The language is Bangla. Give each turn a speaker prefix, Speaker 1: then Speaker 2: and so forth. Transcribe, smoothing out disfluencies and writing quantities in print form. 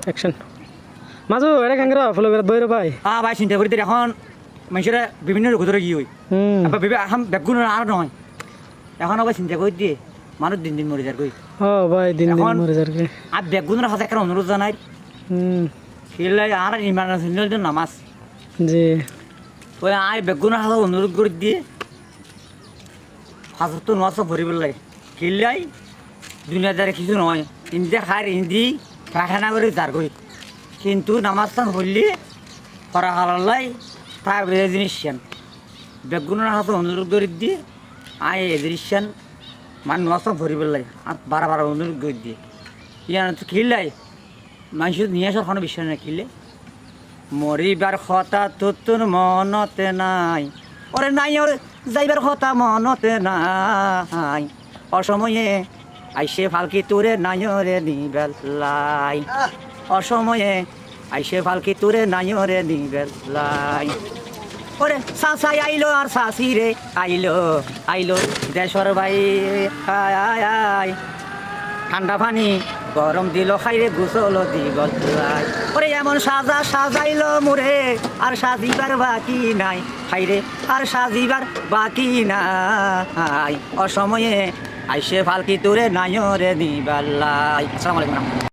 Speaker 1: অ্যাকশন মাজু এটা কাঙ্গরা ফলো করে বইরে ভাই
Speaker 2: ভাই চিন্তা করি এখন মানুষের বিভিন্ন রোগ ধরে গিয়ে এখন বেগুন আর নয় এখন আবার চিন্তা করে দিয়ে মানুষ দিন দিন মরে যার কই
Speaker 1: ও ভাই দিন দিন মরে যার কি
Speaker 2: আর বেগুনের হাতে একটা অনুরোধ জানাই খেলে আর ইমার্জেন্সি নামাজ
Speaker 1: জি
Speaker 2: ওই আয় বেগুনের হাতে অনুরোধ করে দিয়ে হাজার তো নশো ভরি পেলাই খেললাই দুনিয়াদারে কিছু নয় ইন্দি খাই ইন্দি পায়খানা করে যার কই কিন্তু নামাজটান হইলে করা হারালাই তার জিনিস বেগুনের হাতে অনুরোধ করে দিয়ে আয় এ জিনিস মানে নষ্ট ভরি পেলাই আর বারবার অনুরোধ করে দিয়ে ইয়ান খেললাই মানুষ নিয়ে আসার কোনো বিষয় না খেলে মরিবার কথা তোর মনতে নাই ওরে নাই ওরে যাইবার কথা মনতে নাই অসময়ে আইসে ফালকি তোরে নাই রে নিবেলাই অসময়ে আইসে ফালকি তোরে নাই রে নিবেলাই ওরে সাসাই আইলো আর সাসি রে আইলো আইলো দেশর ভাই আয় ঠান্ডা পানি গরম দিল খাইরে গোসল দিগল ওরে এমন সাজা সাজাইলো মোরে আর সাজিবার বাকি নাই খাইরে আর সাজিবার বাকি নাই অসময়ে আইসে ফালকি তোরে নাই রে নিবাল্লাই আসসালামু আলাইকুম।